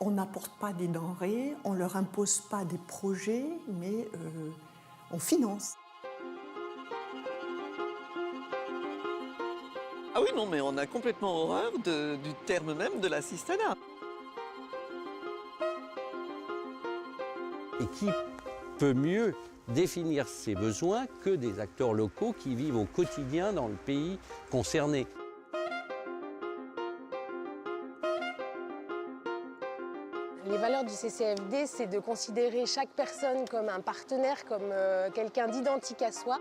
On n'apporte pas des denrées, on ne leur impose pas des projets, mais on finance. Ah oui, non, mais on a complètement horreur du terme même de l'assistanat. Et qui peut mieux définir ses besoins que des acteurs locaux qui vivent au quotidien dans le pays concerné. Les valeurs du CCFD, c'est de considérer chaque personne comme un partenaire, comme quelqu'un d'identique à soi.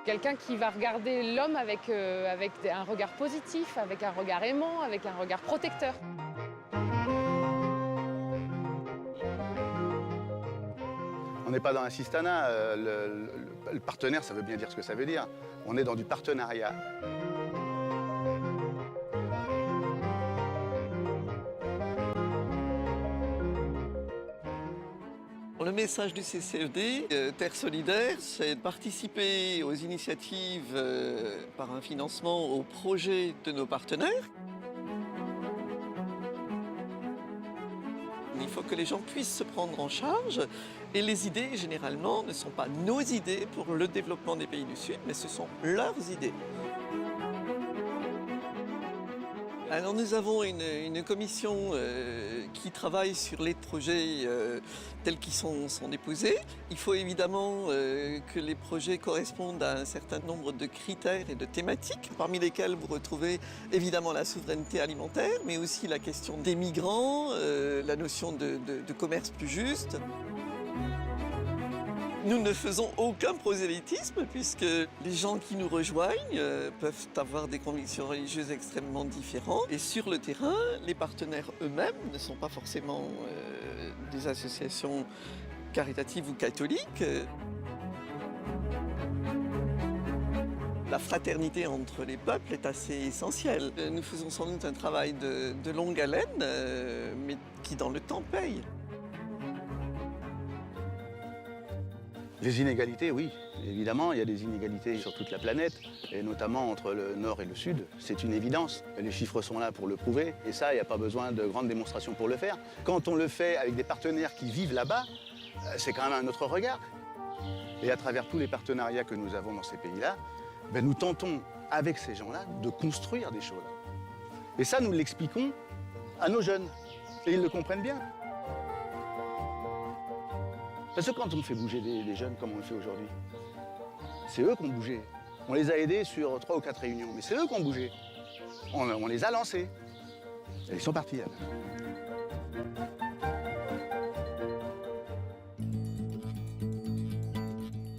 Quelqu'un qui va regarder l'homme avec un regard positif, avec un regard aimant, avec un regard protecteur. On n'est pas dans l'assistanat. Le partenaire, ça veut bien dire ce que ça veut dire. On est dans du partenariat. Le message du CCFD, Terre solidaire, c'est de participer aux initiatives par un financement aux projets de nos partenaires. Il faut que les gens puissent se prendre en charge et les idées, généralement, ne sont pas nos idées pour le développement des pays du Sud, mais ce sont leurs idées. Alors nous avons une commission qui travaille sur les projets tels qu'ils sont déposés. Il faut évidemment que les projets correspondent à un certain nombre de critères et de thématiques, parmi lesquels vous retrouvez évidemment la souveraineté alimentaire, mais aussi la question des migrants, la notion de commerce plus juste. Nous ne faisons aucun prosélytisme puisque les gens qui nous rejoignent peuvent avoir des convictions religieuses extrêmement différentes. Et sur le terrain, les partenaires eux-mêmes ne sont pas forcément des associations caritatives ou catholiques. La fraternité entre les peuples est assez essentielle. Nous faisons sans doute un travail de longue haleine, mais qui dans le temps paye. Les inégalités, oui. Évidemment, il y a des inégalités sur toute la planète, et notamment entre le Nord et le Sud. C'est une évidence. Les chiffres sont là pour le prouver. Et ça, il n'y a pas besoin de grandes démonstrations pour le faire. Quand on le fait avec des partenaires qui vivent là-bas, c'est quand même un autre regard. Et à travers tous les partenariats que nous avons dans ces pays-là, nous tentons, avec ces gens-là, de construire des choses. Et ça, nous l'expliquons à nos jeunes. Et ils le comprennent bien. Parce que quand on fait bouger des jeunes comme on le fait aujourd'hui, c'est eux qui ont bougé. On les a aidés sur 3 ou 4 réunions, mais c'est eux qui ont bougé. On les a lancés. Et ils sont partis.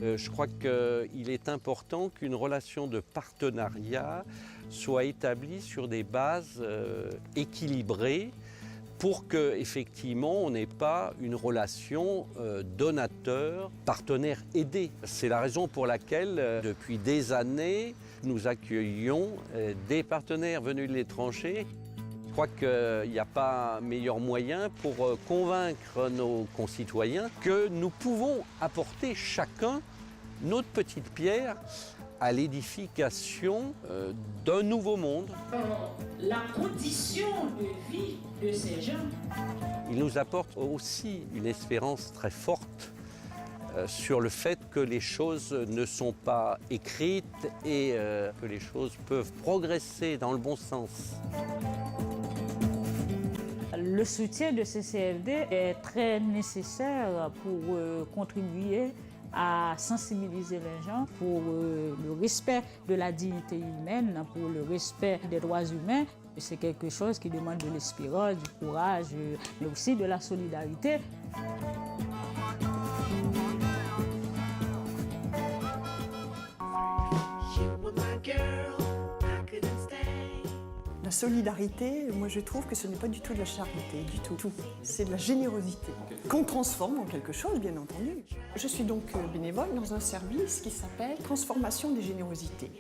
Je crois qu'il est important qu'une relation de partenariat soit établie sur des bases équilibrées, pour qu'effectivement, on n'ait pas une relation donateur-partenaire aidé. C'est la raison pour laquelle, depuis des années, nous accueillons des partenaires venus de l'étranger. Je crois qu'il n'y a pas meilleur moyen pour convaincre nos concitoyens que nous pouvons apporter chacun notre petite pierre à l'édification d'un nouveau monde. La condition de vie de ces gens. Il nous apporte aussi une espérance très forte sur le fait que les choses ne sont pas écrites et que les choses peuvent progresser dans le bon sens. Le soutien de CCFD est très nécessaire pour contribuer à sensibiliser les gens pour le respect de la dignité humaine, pour le respect des droits humains. C'est quelque chose qui demande de l'espérance, du courage, mais aussi de la solidarité. La solidarité, moi je trouve que ce n'est pas du tout de la charité, du tout. C'est de la générosité, qu'on transforme en quelque chose, bien entendu. Je suis donc bénévole dans un service qui s'appelle Transformation des générosités.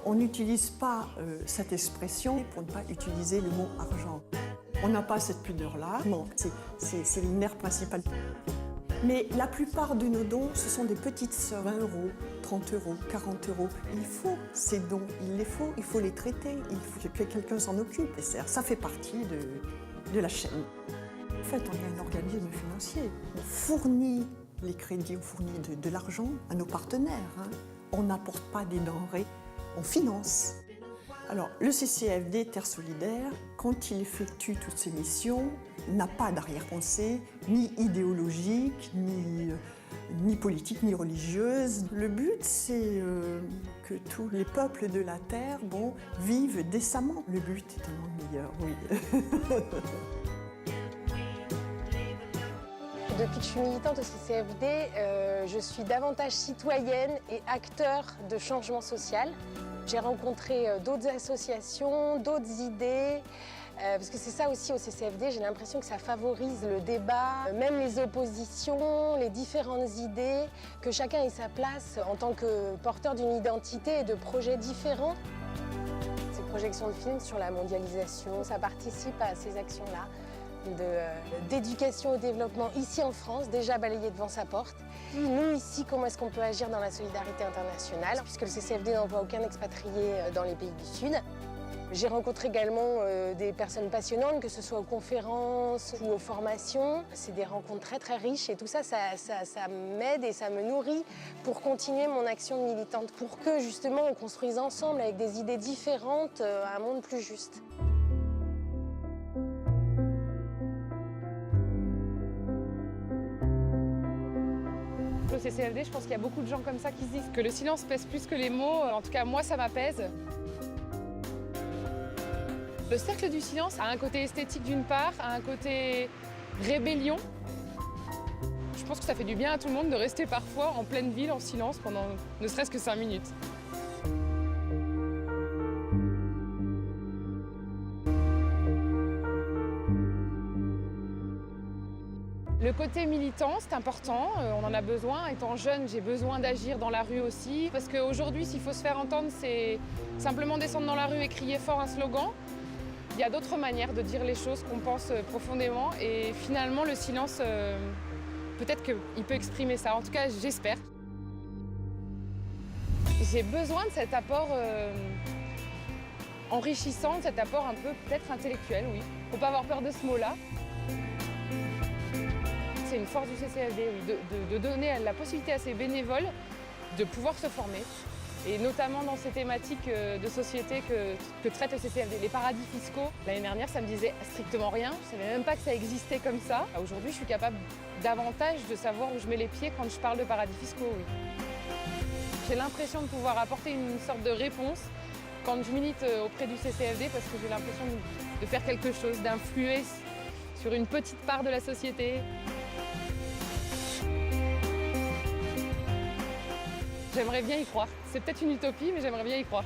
On n'utilise pas cette expression pour ne pas utiliser le mot argent. On n'a pas cette pudeur-là. C'est le nerf principal. Mais la plupart de nos dons, ce sont des petites sommes, 20 €, 30 €, 40 €. Il faut ces dons, il faut les traiter, il faut que quelqu'un s'en occupe. Et ça fait partie de la chaîne. En fait, on est un organisme financier. On fournit les crédits, on fournit de l'argent à nos partenaires. Hein. On n'apporte pas des denrées, on finance. Alors, le CCFD Terre Solidaire, quand il effectue toutes ses missions, n'a pas d'arrière-pensée, ni idéologique, ni politique, ni religieuse. Le but, c'est que tous les peuples de la Terre vivent décemment. Le but est un monde meilleur, oui. Depuis que je suis militante au CCFD, je suis davantage citoyenne et acteur de changement social. J'ai rencontré d'autres associations, d'autres idées, parce que c'est ça aussi au CCFD, j'ai l'impression que ça favorise le débat, même les oppositions, les différentes idées, que chacun ait sa place en tant que porteur d'une identité et de projets différents. Ces projections de films sur la mondialisation, ça participe à ces actions-là. D'éducation au développement ici en France, déjà balayé devant sa porte. Nous ici, comment est-ce qu'on peut agir dans la solidarité internationale, puisque le CCFD n'envoie aucun expatrié dans les pays du Sud. J'ai rencontré également des personnes passionnantes, que ce soit aux conférences ou aux formations. C'est des rencontres très très riches et tout ça, ça m'aide et ça me nourrit pour continuer mon action militante, pour que justement on construise ensemble avec des idées différentes un monde plus juste. Au CCFD, je pense qu'il y a beaucoup de gens comme ça qui se disent que le silence pèse plus que les mots. En tout cas, moi, ça m'apaise. Le cercle du silence a un côté esthétique d'une part, a un côté rébellion. Je pense que ça fait du bien à tout le monde de rester parfois en pleine ville en silence pendant ne serait-ce que 5 minutes. Le côté militant, c'est important, on en a besoin. Étant jeune, j'ai besoin d'agir dans la rue aussi. Parce qu'aujourd'hui, s'il faut se faire entendre, c'est simplement descendre dans la rue et crier fort un slogan. Il y a d'autres manières de dire les choses qu'on pense profondément. Et finalement, le silence, peut-être qu'il peut exprimer ça. En tout cas, j'espère. J'ai besoin de cet apport enrichissant, de cet apport un peu peut-être intellectuel, oui. Faut pas avoir peur de ce mot-là. C'est une force du CCFD, oui, de donner la possibilité à ces bénévoles de pouvoir se former. Et notamment dans ces thématiques de société que traite le CCFD. Les paradis fiscaux, l'année dernière, ça me disait strictement rien. Je ne savais même pas que ça existait comme ça. Aujourd'hui, je suis capable davantage de savoir où je mets les pieds quand je parle de paradis fiscaux, oui. J'ai l'impression de pouvoir apporter une sorte de réponse quand je milite auprès du CCFD parce que j'ai l'impression de faire quelque chose, d'influer sur une petite part de la société. J'aimerais bien y croire. C'est peut-être une utopie, mais j'aimerais bien y croire.